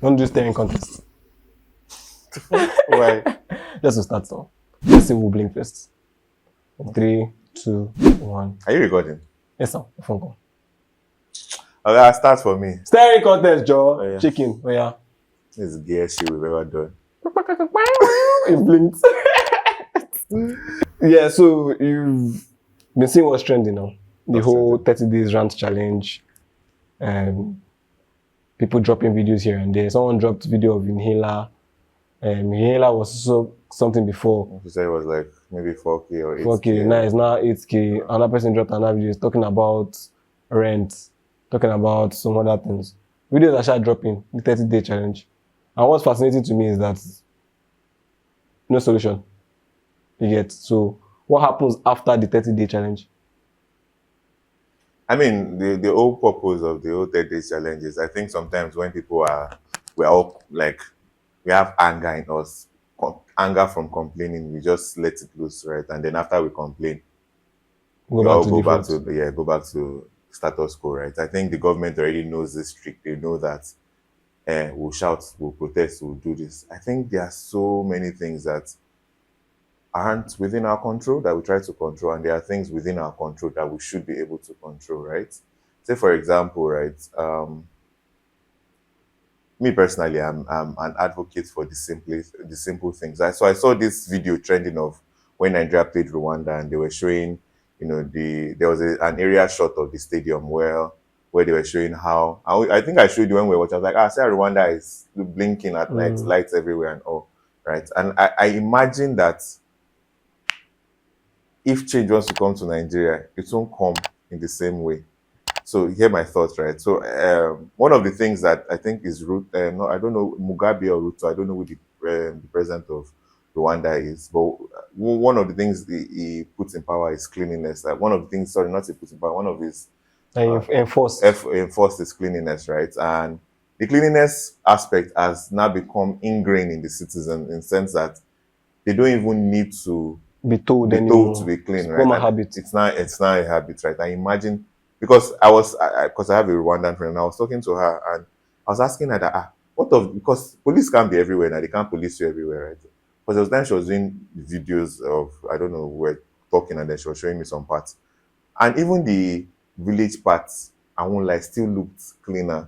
Don't do staring contest. Why? Just to start now. Let's see who will blink first. 3, 2, 1. Are you recording? Yes, sir. The phone call. Okay, I'll start for me. Staring contest, Joe. Oh, yeah. Chicken. Oh, yeah. This is the gayest shit we've ever done. It blinked. Yeah, so you've been seeing what's trending now. The What's whole trending? 30 days rant challenge. People dropping videos here and there. Someone dropped video of inhaler. Inhaler was also something before. She said it was like maybe 4K or 8K. 4K, now it's now 8K. Another person dropped another video talking about rent, talking about some other things. Videos are start dropping, the 30-day challenge. And what's fascinating to me is that no solution. You get. So what happens after the 30-day challenge? I mean, the whole purpose of the whole 30 days challenge is, I think sometimes when we're all like, we have anger in us, anger from complaining, we just let it loose, right? And then after we complain, we all go back to status quo, right? I think the government already knows this trick. They know that we'll shout, we'll protest, we'll do this. I think there are so many things that aren't within our control that we try to control, and there are things within our control that we should be able to control, right? Say, for example, right, me personally, I'm an advocate for the simple things. So I saw this video trending of when Nigeria played Rwanda, and they were showing, there was an area shot of the stadium where they were showing how, I think I showed you when we were watching. I was like, see how Rwanda is blinking at night, lights everywhere and all, right? And I imagine that if change wants to come to Nigeria, it won't come in the same way. So hear my thoughts, right? So one of the things that I think is I don't know, Mugabe or Ruto, I don't know who the president of Rwanda is, but one of the things he puts in power is cleanliness. One of the things, sorry, not he puts in power, one of his Enforced is cleanliness, right? And the cleanliness aspect has now become ingrained in the citizen, in the sense that they don't even need to be told to be clean, right? It's a habit. It's not a habit, right? I imagine, because I have a Rwandan friend, and I was talking to her, and I was asking her that, because police can't be everywhere now, they can't police you everywhere, right? Because there was time she was doing videos of, I don't know, we're talking, and then she was showing me some parts, and even the village parts, I won't lie, still looked cleaner,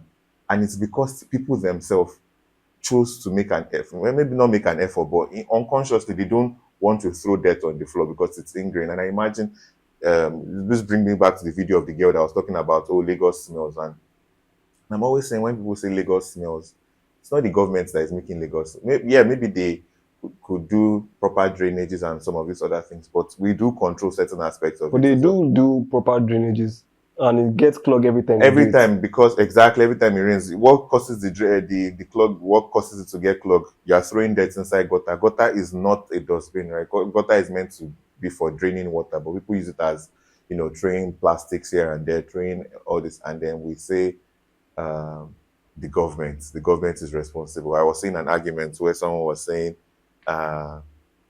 and it's because people themselves chose to make an effort. Well, maybe not make an effort, but unconsciously they don't want to throw dirt on the floor because it's ingrained. And I imagine this brings me back to the video of the girl that was talking about, Lagos smells. And I'm always saying, when people say Lagos smells, it's not the government that is making Lagos. Maybe they could do proper drainages and some of these other things, but we do control certain aspects of it. But they do proper drainages, and it gets clogged every time. Because every time it rains, what causes the clog? What causes it to get clogged? You are throwing dirt inside gutter. Gutter is not a dustbin, right? Gutter is meant to be for draining water, but people use it as, throwing plastics here and there, throwing all this, and then we say the government is responsible. I was seeing an argument where someone was saying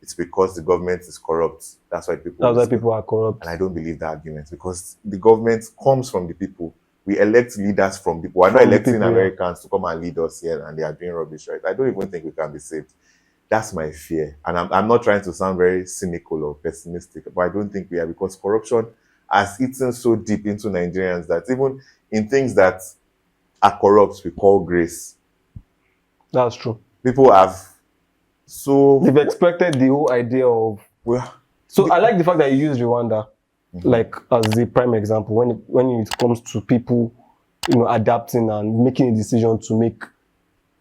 it's because the government is corrupt. That's why people are corrupt. And I don't believe that argument, because the government comes from the people. We elect leaders from people. We're not electing Americans to come and lead us here, and they are doing rubbish, right? I don't even think we can be saved. That's my fear. And I'm not trying to sound very cynical or pessimistic, but I don't think we are, because corruption has eaten so deep into Nigerians that even in things that are corrupt, we call grace. That's true. People have they've expected the whole idea of. I like the fact that you use Rwanda like as the prime example when it comes to people, adapting and making a decision to make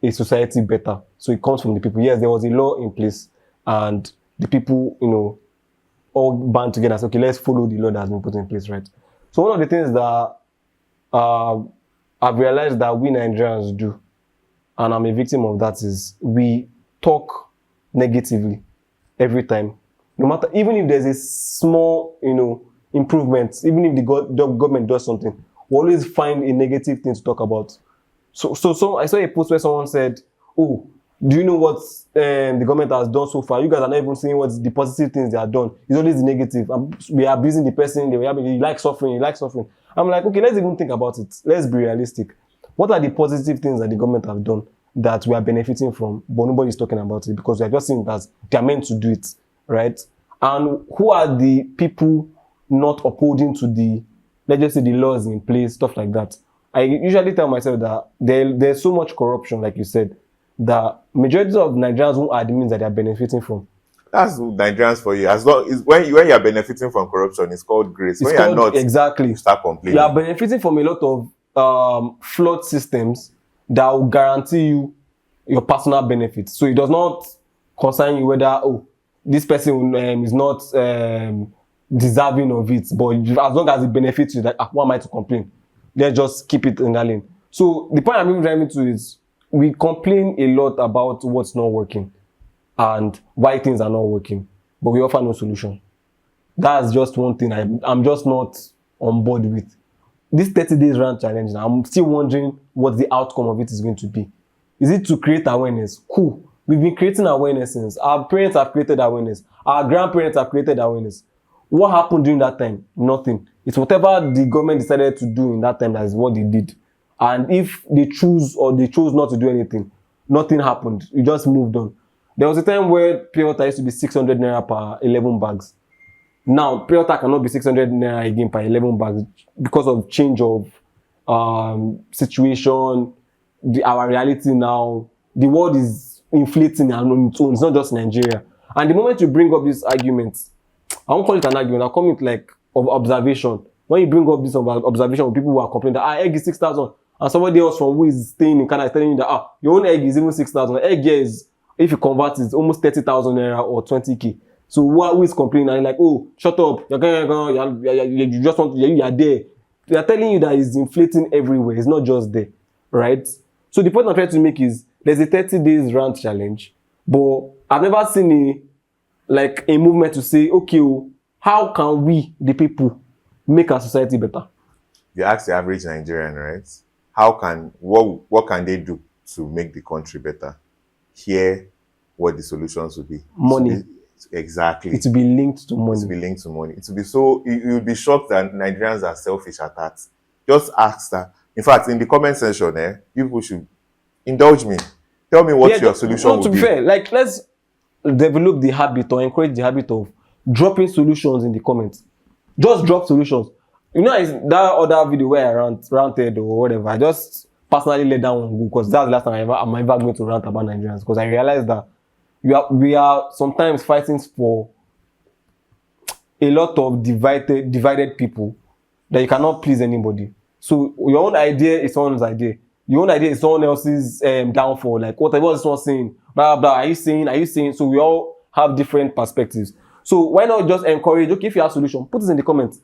a society better. So it comes from the people. Yes, there was a law in place, and the people, all band together and say, okay, let's follow the law that has been put in place, right? So one of the things that I've realized that we Nigerians do, and I'm a victim of that, is we talk negatively every time. No matter, even if there's a small, improvement, even if the government does something, we always find a negative thing to talk about. So I saw a post where someone said, "Oh, do you know what the government has done so far? You guys are not even seeing what's the positive things they have done. It's always the negative. We are abusing the person. You like suffering. I'm like, okay, let's even think about it. Let's be realistic. What are the positive things that the government have done? that we are benefiting from, but nobody's talking about it because we are just seeing it as they are meant to do it, right? And who are the people not upholding to the, let's just say, the laws in place, stuff like that? I usually tell myself that there's so much corruption, like you said, that majority of Nigerians won't admit that they are benefiting from. That's Nigerians for you. As long as when you are benefiting from corruption, it's called grace. It's when called, you are not, exactly. you start complaining. You are benefiting from a lot of flawed systems that will guarantee you your personal benefits. So it does not concern you whether this person is not deserving of it, but as long as it benefits you, that why am I to complain? Let's just keep it in that lane. So the point I'm driving to is we complain a lot about what's not working and why things are not working, but we offer no solution. That's just one thing I'm just not on board with. This 30 days run challenge, I'm still wondering what the outcome of it is going to be. Is it to create awareness? Cool. We've been creating awareness since. Our parents have created awareness. Our grandparents have created awareness. What happened during that time? Nothing. It's whatever the government decided to do in that time, that is what they did. And if they choose or they chose not to do anything, nothing happened. You just moved on. There was a time where pure water used to be 600 naira per 11 bags. Now, pure water cannot be 600 naira again per 11 bags because of change of situation, our reality now. The world is inflating on its own. It's not just Nigeria. And the moment you bring up these arguments, I won't call it an argument, I'll call it like of observation. When you bring up this observation of people who are complaining that egg is 6,000, and somebody else from who is staying in Canada is telling you that your own egg is even 6,000. Egg here is, if you convert it, it's almost 30,000 naira or 20k. So who is complaining? And you're like, shut up, you just want to, you are there. They are telling you that it's inflating everywhere. It's not just there, right? So the point I'm trying to make is there's a 30 days rant challenge, but I've never seen a movement to say, okay, how can we, the people, make our society better? You ask the average Nigerian, right? What can they do to make the country better? Hear what the solutions would be. Money. Exactly. It will be linked to money. It will be linked to money. It will be so, you'll be shocked that Nigerians are selfish at that. Just ask that. In fact, in the comment section, people should indulge me. Tell me what your solution would be. To be fair, let's develop the habit or encourage the habit of dropping solutions in the comments. Just drop solutions. You know, it's that other video where I ranted or whatever. I just personally let down on Google because that's the last time I'm ever going to rant about Nigerians, because I realized that we are sometimes fighting for a lot of divided people that you cannot please anybody. So your own idea is someone's idea. Your own idea is someone else's downfall. Like whatever is someone saying, blah blah. Are you saying? So we all have different perspectives. So why not just encourage? Okay, if you have a solution, put it in the comments.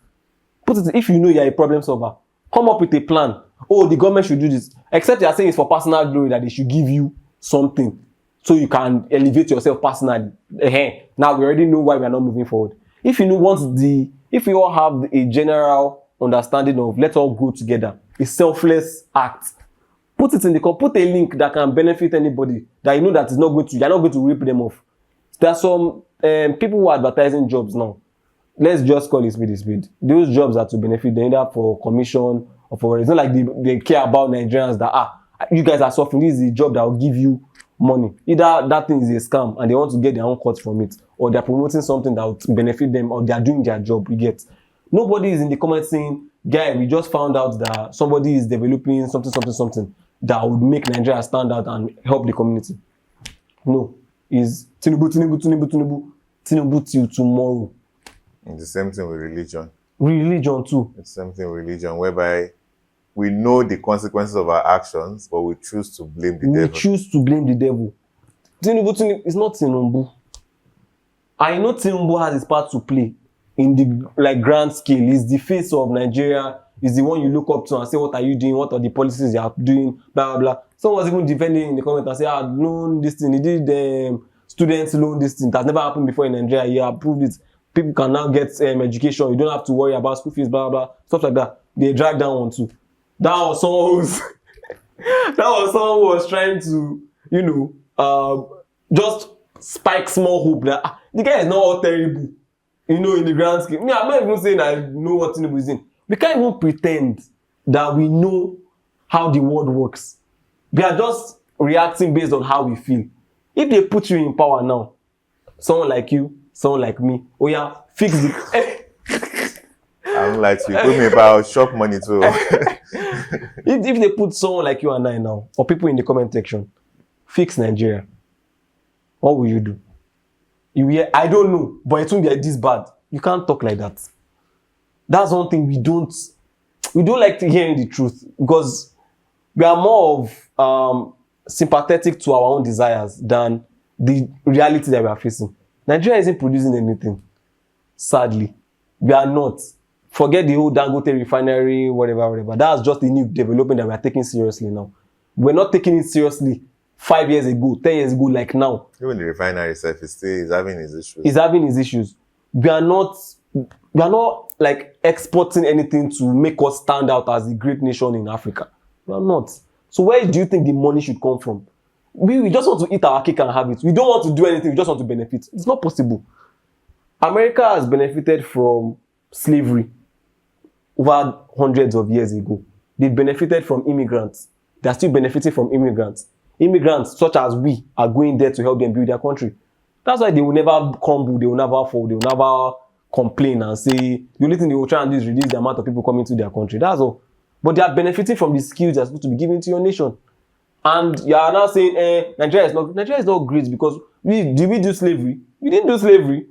Put it if you know you're a problem solver. Come up with a plan. The government should do this. Except you are saying it's for personal glory, that they should give you something so you can elevate yourself personally. Now we already know why we are not moving forward. If you know if we all have a general understanding of let's all grow together, a selfless act, put it in the put a link that can benefit anybody that you know that is not going to, you're not going to rip them off. There are some people who are advertising jobs now. Let's just call it speed. Those jobs are to benefit them either for commission or for, it's not like they care about Nigerians that you guys are suffering. This is a job that will give you money. Either that thing is a scam and they want to get their own cut from it, or they're promoting something that will benefit them, or they're doing their job. You get. Nobody is in the comments saying, guy, we just found out that somebody is developing something that would make Nigeria stand out and help the community. No. Is Tinubu till tomorrow. It's the same thing with religion. Religion too. It's the same thing with religion, whereby we know the consequences of our actions, but we choose to blame the devil. We choose to blame the devil. Tinubu is not Tinubu. I know Tinubu has his part to play in the grand scale. He's the face of Nigeria. He's the one you look up to and say, what are you doing? What are the policies you are doing? Blah, blah, blah. Someone was even defending in the comment and say, loan this thing. He did students loan this thing. That never happened before in Nigeria. He approved it. People can now get education. You don't have to worry about school fees, blah, blah, blah. Stuff like that. They drag down one too. That was someone who was trying to, just spike small hope that the guy is not all terrible, in the grand scheme. I'm not even saying I know what Tinubu is in. We can't even pretend that we know how the world works. We are just reacting based on how we feel. If they put you in power now, someone like you, someone like me, oh yeah, fix the. I don't like to put me about shop money too. if they put someone like you and I now, or people in the comment section, fix Nigeria, what will you do? You hear, I don't know, but it won't be this bad. You can't talk like that. That's one thing we don't like to hearing the truth, because we are more of sympathetic to our own desires than the reality that we are facing. Nigeria isn't producing anything. Sadly, we are not. Forget the whole Dangote refinery, whatever. That's just a new development that we are taking seriously now. We're not taking it seriously 5 years ago, 10 years ago, like now. Even the refinery itself is having its issues. It's having its issues. We are not like exporting anything to make us stand out as a great nation in Africa. We are not. So where do you think the money should come from? We just want to eat our cake and have it. We don't want to do anything. We just want to benefit. It's not possible. America has benefited from slavery over hundreds of years ago. They benefited from immigrants. They are still benefiting from immigrants. Immigrants such as we are going there to help them build their country. That's why they will never crumble, they will never fall, they will never complain and say the only thing they will try and do is reduce the amount of people coming to their country. That's all. But they are benefiting from the skills that are supposed to be given to your nation. And you are now saying, Nigeria is not great because did we do slavery? We didn't do slavery.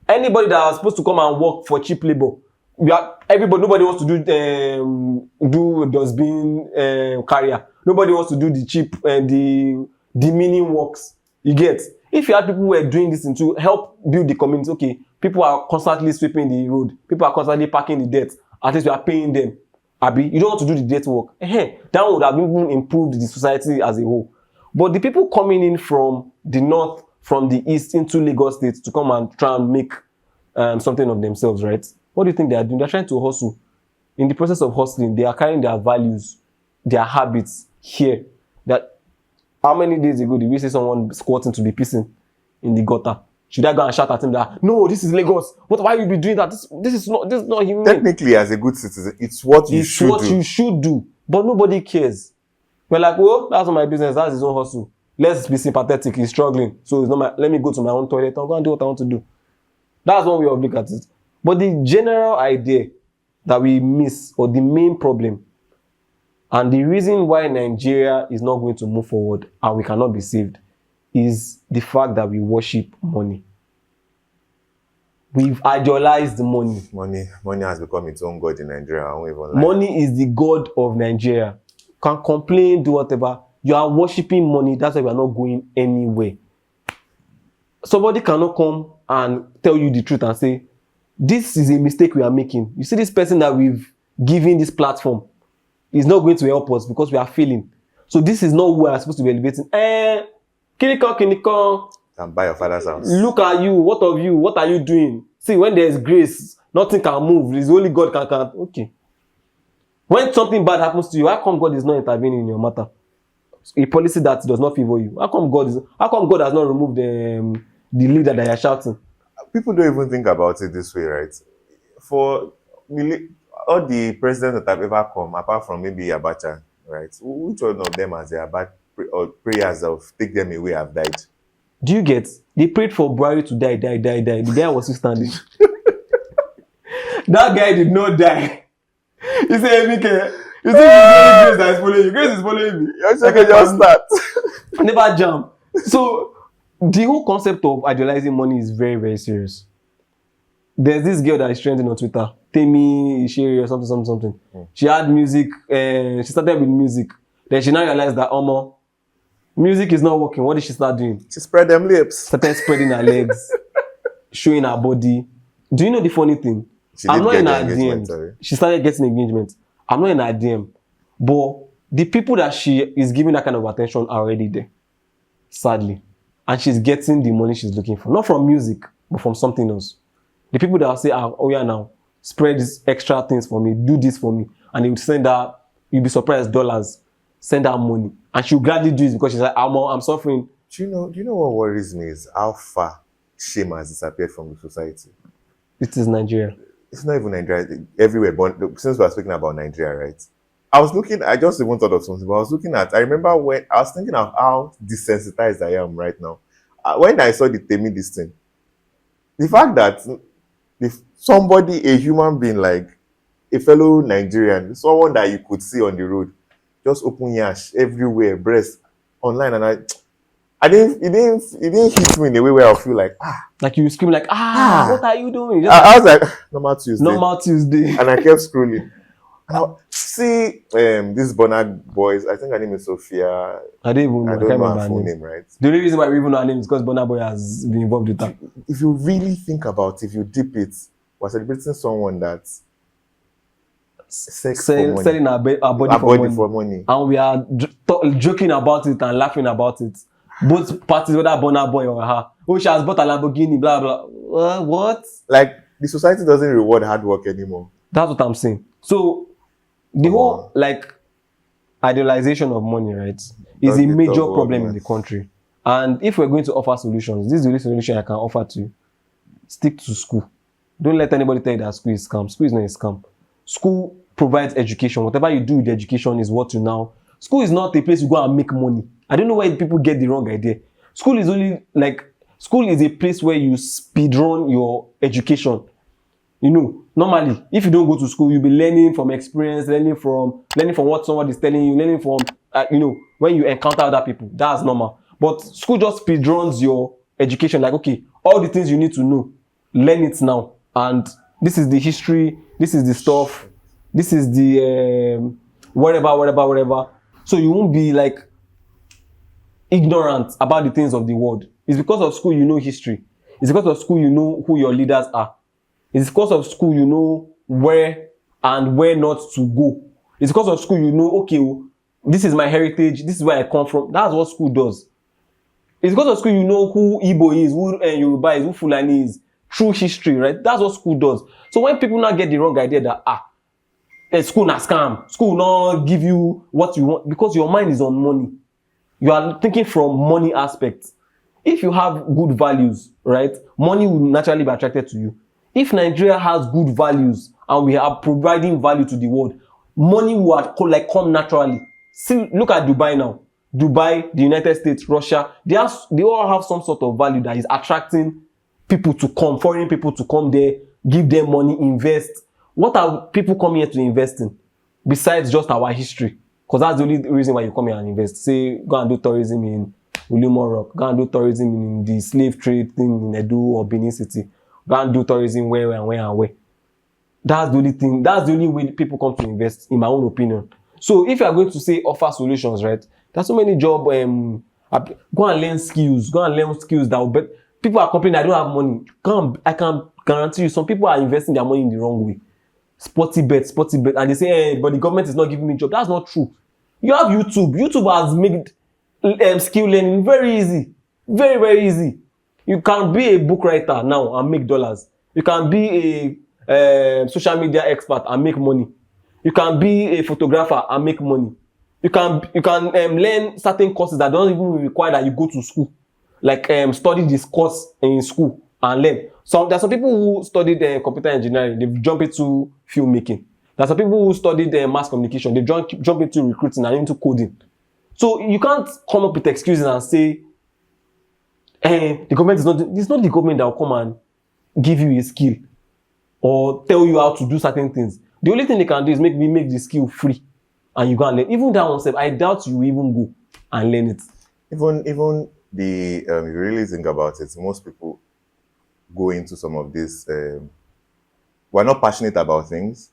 Anybody that is supposed to come and work for cheap labor, nobody wants to do dustbin carrier. Nobody wants to do the cheap the demeaning works. You get? If you had people who are doing this to help build the community, okay, people are constantly sweeping the road, people are constantly packing the dirt, at least we are paying them. Abi, you don't want to do the dirt work. That would have even improved the society as a whole. But the people coming in from the north, from the east into Lagos State to come and try and make something of themselves, right? What do you think they are doing? They're trying to hustle. In the process of hustling, they are carrying their values, their habits here. That how many days ago did we see someone squatting to be pissing in the gutter? Should I go and shout at him that no, this is Lagos? Why you be doing that? This is not human. Technically, as a good citizen, it's what you should do. But nobody cares. We're like, well, that's not my business. That's his own hustle. Let's be sympathetic. He's struggling, so it's not let me go to my own toilet and go and do what I want to do. That's one way of looking at it. But the general idea that we miss, or the main problem, and the reason why Nigeria is not going to move forward and we cannot be saved, is the fact that we worship money. We've idealized money. Money has become its own god in Nigeria. I won't even lie. Money is the god of Nigeria. You can complain, do whatever. You are worshiping money. That's why we are not going anywhere. Somebody cannot come and tell you the truth and say, this is a mistake we are making. You see this person that we've given this platform is not going to help us because we are failing. So this is not who we are supposed to be elevating. Kinikon. Can buy your father's house. Look at you. What of you? What are you doing? See, when there's grace, nothing can move. It's only God can. Okay. When something bad happens to you, how come God is not intervening in your matter? A policy that does not favor you. How come God has not removed the leader that you're shouting? People don't even think about it this way, right? For all the presidents that have ever come, apart from maybe Abacha, right? Which one of them has their bad prayers of take them away have died? Do you get? They prayed for Buhari to die. The guy was still standing. That guy did not die. He said, Mike, you see Grace that is following you. Grace is following me. Just start. Never jump. So the whole concept of idealizing money is very, very serious. There's this girl that is trending on Twitter, Temi Isheri or something. She had music, she started with music. Then she now realized that music is not working. What did she start doing? She spread them lips. Started spreading her legs, showing her body. Do you know the funny thing? I'm not in her DM. She started getting engagement. I'm not in her DM. But the people that she is giving that kind of attention are already there. Sadly. And she's getting the money she's looking for. Not from music, but from something else. The people that will say, oh yeah, now, spread these extra things for me, do this for me. And they would send her, you'll be surprised, dollars, send her money. And she'll gladly do it because she's like, I'm suffering. Do you know what worries me is how far shame has disappeared from the society? It is Nigeria. It's not even Nigeria. Everywhere. But since we're speaking about Nigeria, right? I was looking, I just even thought of something, but I was looking at, I remember when I was thinking of how desensitized I am right now. When I saw the Temi this thing, the fact that if somebody, a human being like a fellow Nigerian, someone that you could see on the road, just open yash everywhere, breast online, and it didn't hit me in a way where I feel like, Like you scream like, what are you doing? I was like, normal Tuesday. Normal Tuesday. And I kept scrolling. And I see these Bonag boys, I think her name is Sophia. I don't even know. I don't know her full name, right? The only reason why we even know her name is because Burna Boy has been involved with that. If you really think about it, if you dip it, we're celebrating someone that's selling our body for money. And we are joking about it and laughing about it. Both parties, whether Burna Boy or her. Oh, she has bought a Lamborghini, blah, blah. What? Like, the society doesn't reward hard work anymore. That's what I'm saying. So, the whole, like, idealization of money, right, is a major problem in the country. And if we're going to offer solutions, this is the only solution I can offer to you. Stick to school. Don't let anybody tell you that school is scam. School is not a scam. School provides education. Whatever you do with education is what you now. School is not a place you go and make money. I don't know why people get the wrong idea. School is only school is a place where you speedrun your education. You know, normally, if you don't go to school, you'll be learning from experience, learning from what someone is telling you, learning from, when you encounter other people. That's normal. But school just speedruns your education. Like, okay, all the things you need to know, learn it now. And this is the history, this is the stuff, this is the whatever. So you won't be like ignorant about the things of the world. It's because of school you know history. It's because of school you know who your leaders are. It's because of school you know where and where not to go. It's because of school you know, okay, this is my heritage, this is where I come from. That's what school does. It's because of school you know who Igbo is, who Yoruba is, who Fulani is. Through history, right? That's what school does. So when people now get the wrong idea that school na scam, school not give you what you want, because your mind is on money. You are thinking from money aspects. If you have good values, right, money will naturally be attracted to you. If Nigeria has good values and we are providing value to the world, money will come naturally. See, look at Dubai now. Dubai, the United States, Russia, they all have some sort of value that is attracting people to come, foreign people to come there, give them money, invest. What are people coming here to invest in? Besides just our history. Because that's the only reason why you come here and invest. Say, go and do tourism in Ulimo Rock. Go and do tourism in the slave trade thing in Edo or Benin City. Go and do tourism where. That's the only thing. That's the only way people come to invest, in my own opinion. So if you are going to say offer solutions, right? There's so many jobs. Go and learn skills. Go and learn skills that will be. People are complaining, I don't have money. I can guarantee you, some people are investing their money in the wrong way. Sporty bet. And they say, hey, but the government is not giving me a job. That's not true. You have YouTube. YouTube has made skill learning very easy. Very, very easy. You can be a book writer now and make dollars. You can be a social media expert and make money. You can be a photographer and make money. You can learn certain courses that don't even require that you go to school. Like study this course in school and learn. So there's some people who studied computer engineering, they've jumped into filmmaking. There's some people who studied mass communication, they've jumped into recruiting and into coding. So you can't come up with excuses and say, the government is not. It's not the government that will come and give you a skill or tell you how to do certain things. The only thing they can do is make the skill free, and you go and learn. Even that one step, I doubt you even go and learn it. Even if you really think about it, most people go into some of this. We're not passionate about things.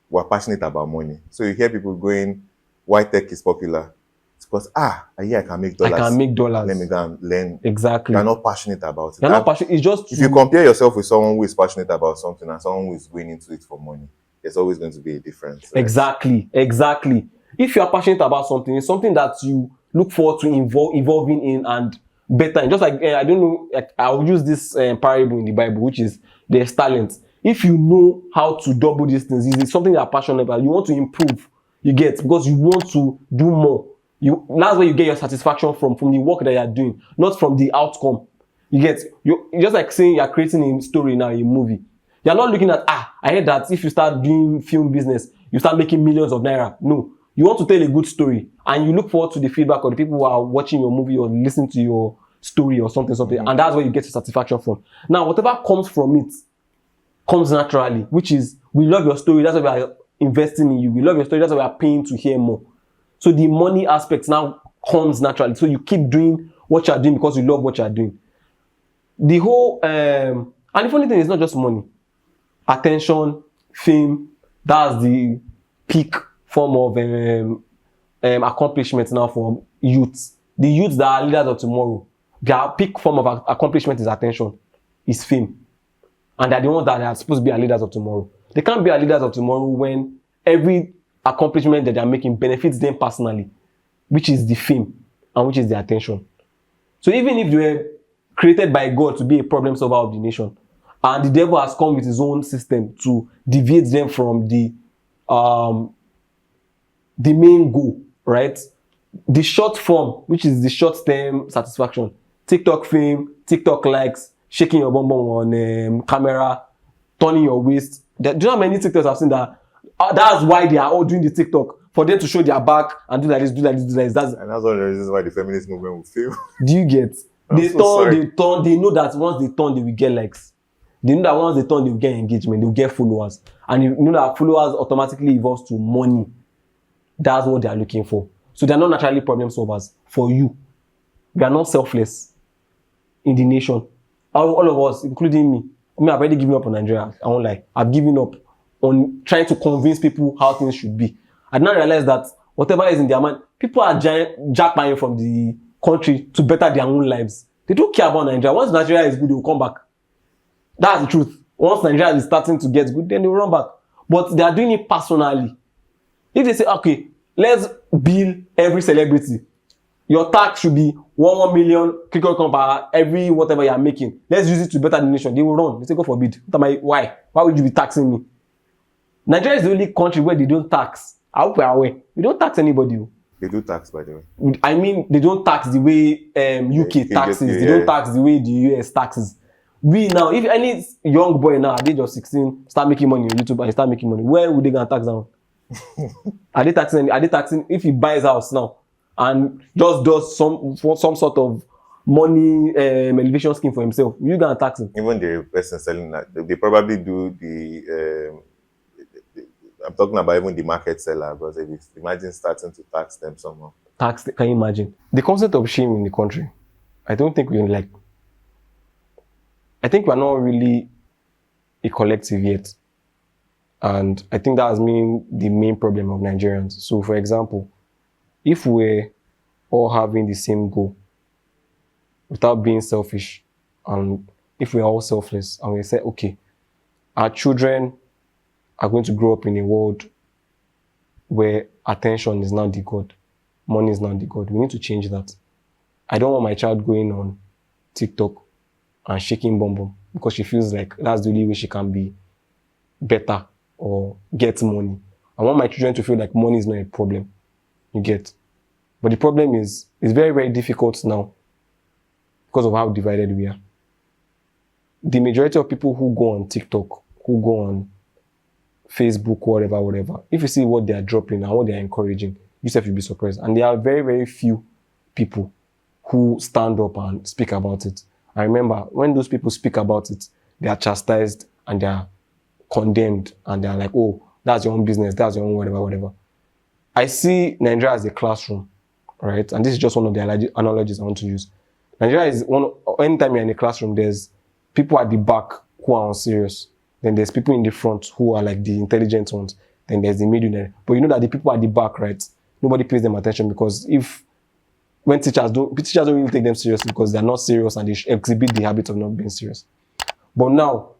We're passionate about money. So you hear people going, why tech is popular? It's because, I can make dollars. I can make dollars. Let me go and learn. Exactly. You're not passionate about it. You're not passionate. It's just... If you compare yourself with someone who is passionate about something and someone who is going into it for money, there's always going to be a difference. Right? Exactly. If you are passionate about something, it's something that you look forward to evolving in and better. And just like, I don't know, I'll use this parable in the Bible, which is there's talent. If you know how to double these things, it's something you're passionate about. You want to improve, you get, because you want to do more. That's where you get your satisfaction from the work that you're doing, not from the outcome. You get, you just like saying you're creating a story now, a movie. You're not looking at, I heard that if you start doing film business, you start making millions of naira. No. You want to tell a good story, and you look forward to the feedback of the people who are watching your movie or listening to your story or something, and that's where you get your satisfaction from. Now, whatever comes from it comes naturally, which is, we love your story, that's why we are investing in you. We love your story, that's why we are paying to hear more. So the money aspect now comes naturally. So you keep doing what you are doing because you love what you are doing. The whole and the funny thing is not just money. Attention, fame, that's the peak form of accomplishment now for youths. The youths that are leaders of tomorrow, their peak form of accomplishment is attention, is fame. And they're the ones that are supposed to be our leaders of tomorrow. They can't be our leaders of tomorrow when every accomplishment that they're making benefits them personally, which is the fame and which is the attention. So even if they were created by God to be a problem solver of the nation, and the devil has come with his own system to deviate them from the main goal, right? The short form, which is the short-term satisfaction, TikTok fame, TikTok likes, shaking your bum bum on camera, turning your waist. Do you know how many TikToks I've seen that? That's why they are all doing the TikTok, for them to show their back and do like this, do like this, do like this. And that's one of the reasons why the feminist movement will fail. Do you get? They know that once they turn, they will get likes. They know that once they turn, they will get engagement, they will get followers. And you know that followers automatically evolves to money. That's what they are looking for. So they are not naturally problem solvers for you. We are not selfless in the nation. All of us, including me. I've already given up on Nigeria. I won't lie. I've given up on trying to convince people how things should be. I now realize that whatever is in their mind, people are jackpotting from the country to better their own lives. They don't care about Nigeria. Once Nigeria is good, they will come back. That's the truth. Once Nigeria is starting to get good, then they will run back. But they are doing it personally. If they say, okay, let's bill every celebrity. Your tax should be 1 million per every whatever you are making. Let's use it to better the nation. They will run. They say, God forbid. Why? Why would you be taxing me? Nigeria is the only country where they don't tax. I hope we are aware. We don't tax anybody. They do tax, by the way. I mean, they don't tax the way UK taxes. They don't tax the way the US taxes. We now, if any young boy now at the age of 16 start making money on YouTube and start making money, where would they go and tax down? Are they taxing if he buys a house now and just does some sort of money elevation scheme for himself? You gonna tax him? Even the person selling that, they probably do the I'm talking about even the market seller, because if you imagine starting to tax them somehow. Can you imagine? The concept of shame in the country, I don't think I think we're not really a collective yet. And I think that has been the main problem of Nigerians. So for example, if we're all having the same goal without being selfish, and if we're all selfless and we say, okay, our children are going to grow up in a world where attention is not the God, money is not the God. We need to change that. I don't want my child going on TikTok and shaking bum bum because she feels like that's the only way she can be better or get money. I want my children to feel like money is not a problem. You get? But the problem is, it's very, very difficult now because of how divided we are. The majority of people who go on TikTok, who go on Facebook, whatever, if you see what they are dropping and what they are encouraging, yourself will be surprised. And there are very, very few people who stand up and speak about it. I remember when those people speak about it, they are chastised and they are condemned and they are like, oh, that's your own business, that's your own whatever. I see Nigeria as a classroom, right? And this is just one of the analogies I want to use. Nigeria is anytime you're in a classroom, there's people at the back who are unserious. Then there's people in the front who are like the intelligent ones. Then there's the middle. But you know that the people at the back, right? Nobody pays them attention because when teachers don't really take them seriously because they're not serious and they exhibit the habit of not being serious. But now,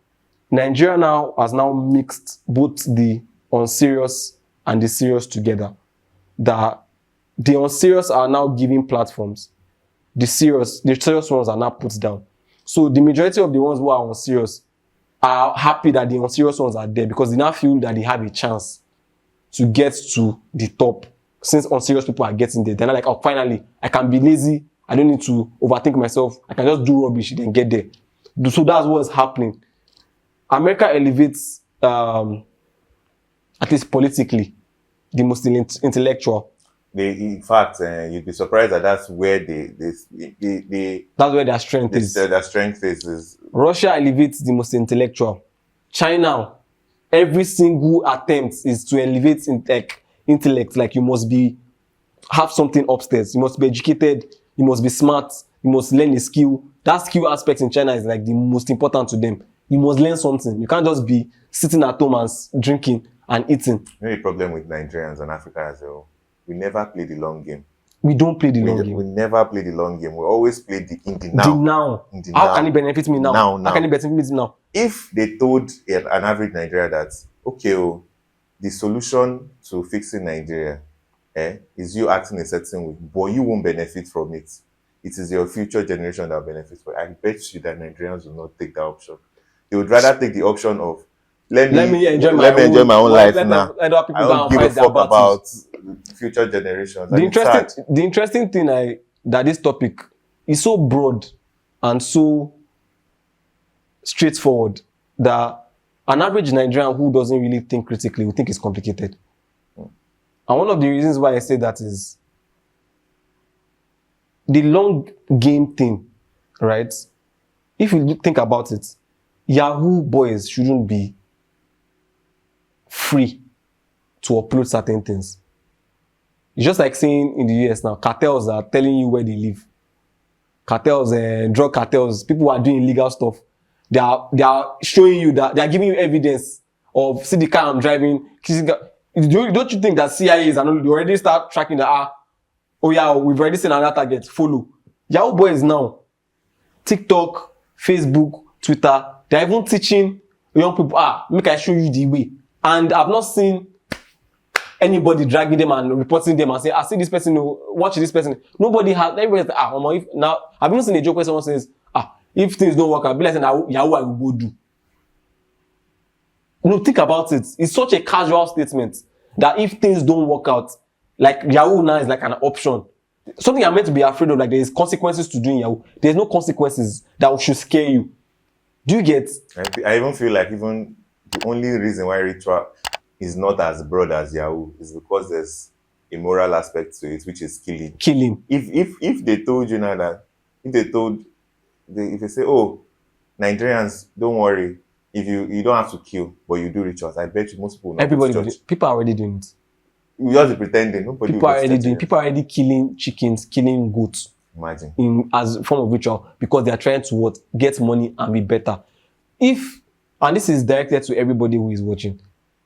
Nigeria now has now mixed both the unserious and the serious together. The unserious are now giving platforms. The serious ones are now put down. So the majority of the ones who are unserious are happy that the unserious ones are there because they now feel that they have a chance to get to the top. Since unserious people are getting there, they're not like, oh, finally, I can be lazy. I don't need to overthink myself. I can just do rubbish and get there. So that's what's happening. America elevates at least politically, the most intellectual. In fact, you'd be surprised that that's where that's where their strength is. Their strength is. Russia elevates the most intellectual. China, every single attempt is to elevate intellect. Like you must have something upstairs. You must be educated. You must be smart. You must learn a skill. That skill aspect in China is like the most important to them. You must learn something. You can't just be sitting at home and drinking and eating. Maybe a problem with Nigerians and Africa as well. We never play the long game. We don't play the long game. We never play the long game. We always play in the now. How can it benefit me now? How can it benefit me now? If they told an average Nigerian that, okay, the solution to fixing Nigeria is you acting a certain way, but you won't benefit from it. It is your future generation that benefits from it. I bet you that Nigerians will not take that option. They would rather take the option of let me enjoy my own life now. I don't give a fuck about future generations. The interesting thing that this topic is so broad and so straightforward that an average Nigerian who doesn't really think critically will think it's complicated. And one of the reasons why I say that is the long game thing, right? If you think about it, Yahoo boys shouldn't be free to upload certain things. It's just like saying in the US now, cartels are telling you where they live. Cartels, drug cartels, people who are doing illegal stuff. They are showing you that, they are giving you evidence of, see the car I'm driving. Don't you think that CIA is, and they already start tracking that, oh yeah, we've already seen another target, follow. Yahoo boys now, TikTok, Facebook, Twitter, they're even teaching young people, make I show you the way. And I've not seen anybody dragging them and reporting them and say, see this person, watch this person. Nobody has, everybody says, now, I've even seen a joke where someone says, if things don't work out, be like saying, Yahoo, I will go do. No, think about it. It's such a casual statement that if things don't work out, like Yahoo now is like an option. Something I'm meant to be afraid of, like there is consequences to doing Yahoo. There's no consequences that should scare you. Do you get? I even feel like even the only reason why ritual is not as broad as Yahoo is because there's a moral aspect to it, which is killing. Killing. If they told you now that, if they say, Nigerians, don't worry, if you don't have to kill, but you do rituals, I bet you most people will not go to church. People are already doing it. You just be pretending. Nobody people are already doing. People are already killing chickens, killing goats. Imagine. As a form of ritual, because they are trying to get money and be better. And this is directed to everybody who is watching.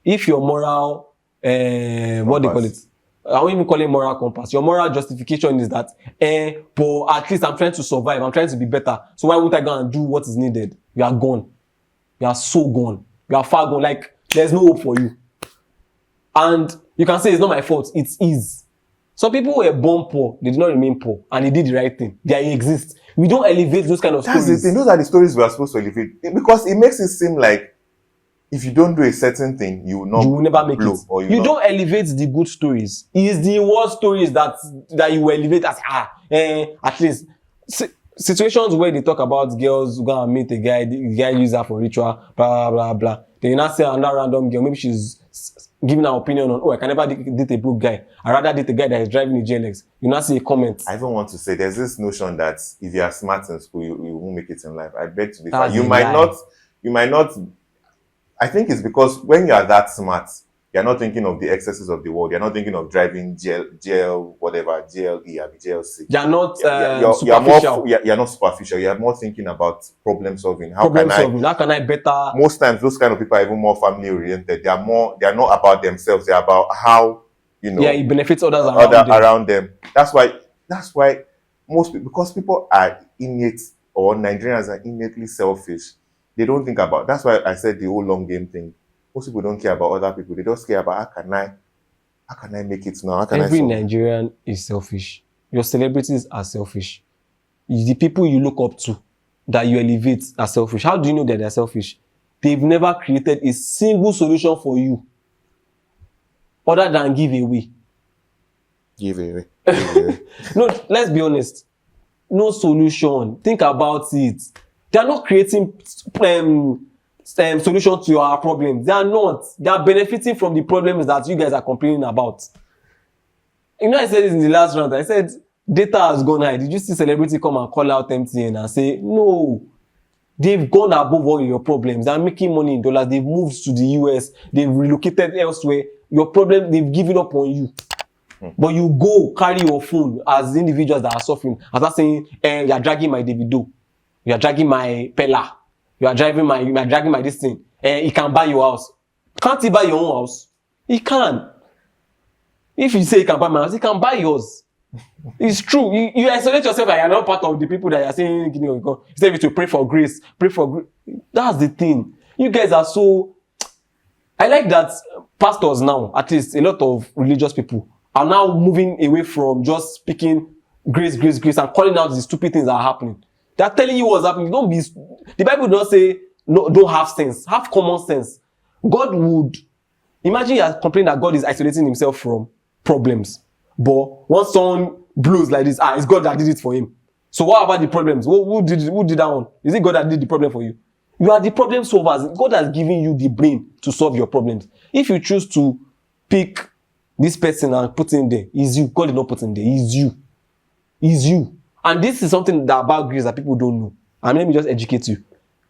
If your moral, what they call it, I won't even call it moral compass. Your moral justification is that, but at least I'm trying to survive. I'm trying to be better. So why won't I go and do what is needed? You are gone. You are so gone. You are far gone. Like there's no hope for you. And you can say it's not my fault. It is. Some people were born poor. They did not remain poor. And they did the right thing. They exist. We don't elevate those kind of stories. That's the thing. Those are the stories we are supposed to elevate. Because it makes it seem like if you don't do a certain thing, you will never make it. Or you don't elevate the good stories. It's the worst stories that you will elevate as, at least. Situations where they talk about girls who go and meet a guy, the guy uses her for ritual, blah, blah, blah. Then you not say another random girl, maybe she's giving her opinion on, I can never date a broke guy. I rather date a guy that is driving a GLX. You not see a comment. I even want to say, there's this notion that if you are smart in school, you won't make it in life. I bet you this. You might not. I think it's because when you are that smart, you're not thinking of the excesses of the world. You're not thinking of driving GL, whatever, GLE, GLC. You're not superficial. You're not superficial. You're more thinking about problem solving. How can I better? Most times, those kind of people are even more family oriented. They are not about themselves. They're about how, it benefits others around them. That's why most people, because people are innate, or Nigerians are innately selfish. They don't think about. That's why I said the whole long game thing. Most people don't care about other people. They just care about how can I make it now? Every Nigerian is selfish. Your celebrities are selfish. The people you look up to that you elevate are selfish. How do you know that they're selfish? They've never created a single solution for you other than give away. Give away. No, let's be honest. No solution. Think about it. They are not creating solution to our problems. They are not. They are benefiting from the problems that you guys are complaining about. You know, I said this in the last round. I said data has gone high. Did you see celebrity come and call out MTN and say, no, they've gone above all your problems. They're making money in dollars. They've moved to the US. They've relocated elsewhere. Your problem, they've given up on you. But you go carry your phone as individuals that are suffering and start saying, you are dragging my Davido. You are dragging my Pella. You are dragging my this thing. He can buy your house. Can't he buy your own house? He can. If you say he can buy my house, he can buy yours. It's true. You isolate yourself and you're not part of the people that you're saying, instead of to pray for grace. That's the thing. You guys are so... I like that pastors now, at least a lot of religious people, are now moving away from just speaking grace, and calling out the stupid things that are happening. They're telling you what's happening. Don't be... The Bible does not say, no, don't have sense. Have common sense. God would... Imagine you are complaining that God is isolating himself from problems. But once someone blows like this, it's God that did it for him. So what about the problems? Who did that one? Is it God that did the problem for you? You are the problem solvers. God has given you the brain to solve your problems. If you choose to pick this person and put in there, it's you. God did not put in there. It's you. It's you. And this is something that about grace that people don't know. And let me just educate you.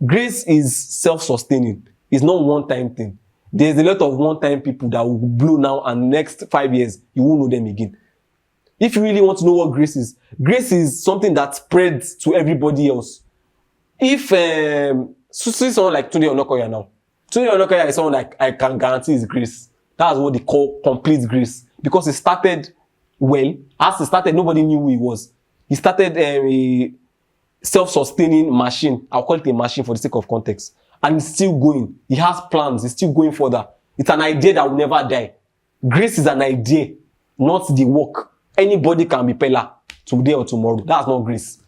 Grace is self-sustaining. It's not one-time thing. There's a lot of one-time people that will blow now, and next 5 years, you won't know them again. If you really want to know what grace is something that spreads to everybody else. If, see someone like Tunde Onokoya now. Tunde Onokoya is someone like I can guarantee is grace. That's what they call complete grace. Because it started well. As it started, nobody knew who he was. He started a self-sustaining machine. I'll call it a machine for the sake of context. And it's still going. He has plans. He's still going further. It's an idea that will never die. Grace is an idea, not the work. Anybody can be Pella today or tomorrow. That's not grace.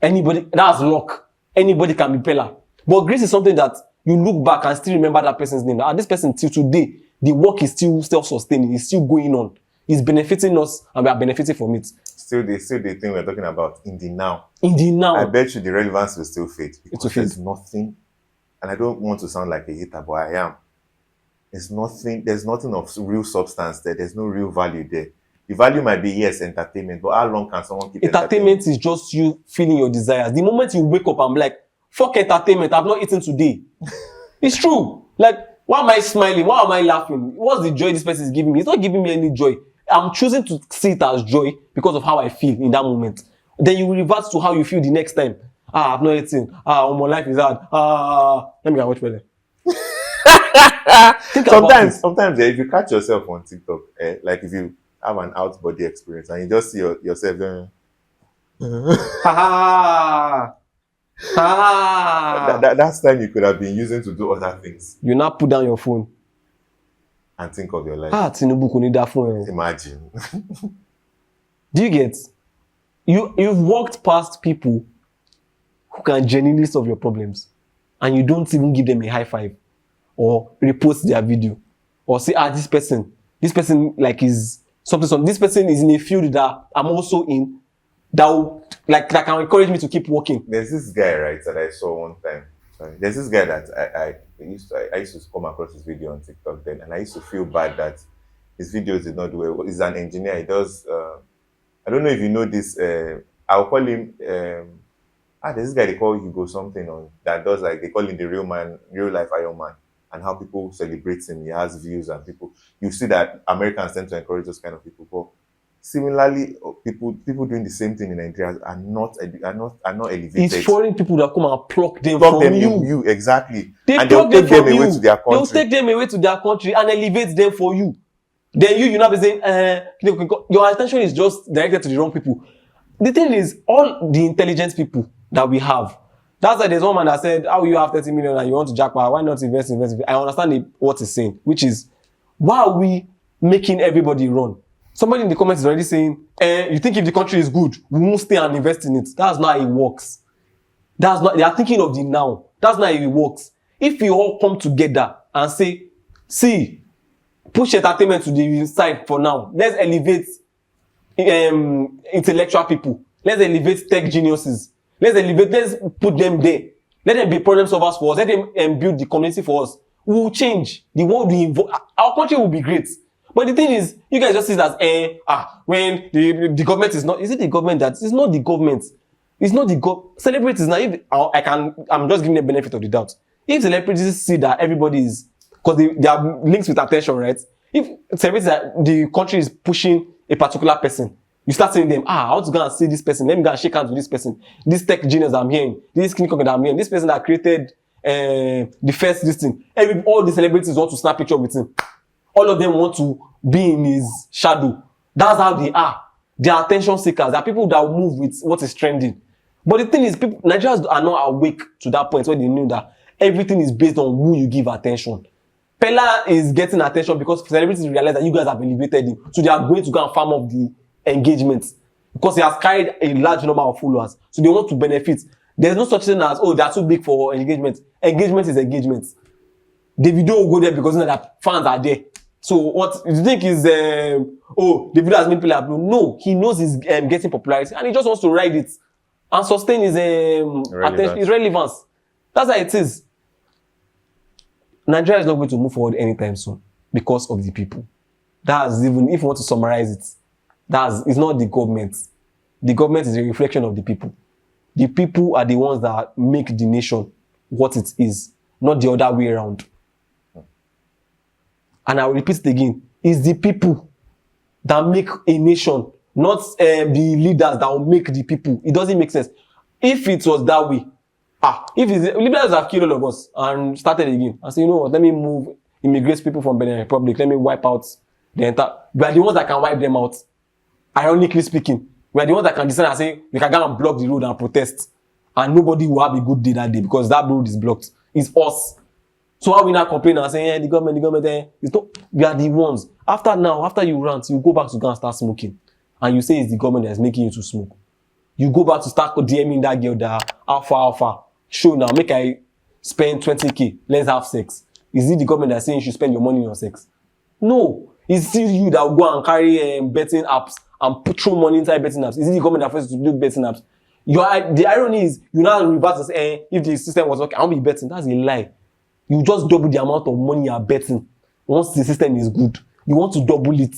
That's luck. Anybody can be Pella. But grace is something that you look back and still remember that person's name. And this person till today, the work is still self-sustaining. It's still going on. It's benefiting us and we are benefiting from it. Still the thing we're talking about in the now. In the now. I bet you the relevance will still fade. Because there's nothing, and I don't want to sound like a hater, but I am. There's nothing of real substance there. There's no real value there. The value might be, yes, entertainment, but how long can someone keep entertainment? Is just you feeling your desires. The moment you wake up, I'm like, fuck entertainment, I've not eaten today. It's true. Like, why am I smiling? Why am I laughing? What's the joy this person is giving me? It's not giving me any joy. I'm choosing to see it as joy because of how I feel in that moment. Then you revert to how you feel the next time. I've not eaten. My life is hard. Let me go watch better. Sometimes if you catch yourself on TikTok, like if you have an out body experience and you just see yourself going, that's time you could have been using to do other things. You now put down your phone and think of your life. Tinubu could need that phone. Imagine. Do you get? You've walked past people who can genuinely solve your problems, and you don't even give them a high five or repost their video or say, this person like is something. This person is in a field that I'm also in that can encourage me to keep working. There's this guy, right, that I saw one time. There's this guy that I used to come across his video on TikTok then, and I used to feel bad that his videos did not do well. He's an engineer. He does. I don't know if you know this. I'll call him. There's this guy they call Hugo something on that does like they call him the real life Iron Man, and how people celebrate him. He has views and people. You see that Americans tend to encourage those kind of people. But similarly, people doing the same thing in Nigeria are not elevated. It's foreign people that come and pluck them from you. Exactly. They'll take them away to their country. They'll take them away to their country and elevate them for you. Then you now be saying, your attention is just directed to the wrong people. The thing is, all the intelligent people that we have, that's why there's one man that said, how you have 30 million and you want to jackpot, why not invest? I understand what he's saying, which is, why are we making everybody run? Somebody in the comments is already saying, you think if the country is good, we won't stay and invest in it. That's not how it works. They are thinking of the now. That's not how it works. If you all come together and say, see, push entertainment to the side for now. Let's elevate intellectual people. Let's elevate tech geniuses. Let's put them there. Let them be problem solvers for us. Let them build the community for us. We will change. The world will evolve. Our country will be great. But the thing is, you guys just see that when the government is not, is it the government that it's not the government? It's not the celebrities now. If I'm just giving the benefit of the doubt. If celebrities see that everybody is, because they are linked with attention, right? If celebrities that the country is pushing a particular person, you start saying them, I want to go and see this person. Let me go and shake hands with this person. This tech genius I'm hearing, this clinical that I'm hearing, this person that created the first this thing. All the celebrities want to snap picture with him. All of them want to be in his shadow. That's how they are. They are attention seekers. They are people that will move with what is trending. But the thing is, Nigerians are not awake to that point where they know that everything is based on who you give attention. Pella is getting attention because celebrities realize that you guys have elevated him. So they are going to go and farm up the engagement. Because he has carried a large number of followers. So they want to benefit. There's no such thing as, they are too big for engagement. Engagement is engagement. The video will go there because you know that fans are there. So what you think is, the video has made people upload? No, he knows he's getting popularity and he just wants to ride it and sustain his attention, his relevance. That's how it is. Nigeria is not going to move forward anytime soon because of the people. That's even if you want to summarize it. It's not the government. The government is a reflection of the people. The people are the ones that make the nation what it is, not the other way around. And I will repeat it again. It's the people that make a nation, not the leaders that will make the people. It doesn't make sense. If it was that way, if leaders have killed all of us and started again and say, you know what, let me immigrate people from Benin Republic, let me wipe out the entire. We are the ones that can wipe them out. Ironically speaking, we are the ones that can decide and say, we can go and block the road and protest. And nobody will have a good day that day because that road is blocked. It's us. So how we now complain and say, the government, it's not, we are the ones. After you rant, you go back to go and start smoking. And you say it's the government that's making you to smoke. You go back to start DMing that girl that alpha. Show now, make I spend 20K, let's have sex. Is it the government that's saying you should spend your money on sex? No. It's still you that will go and carry betting apps and throw money inside betting apps. Is it the government that forces you to do betting apps? The irony is, you now revert and say, if the system was okay, I won't be betting. That's a lie. You just double the amount of money you are betting once the system is good. You want to double it.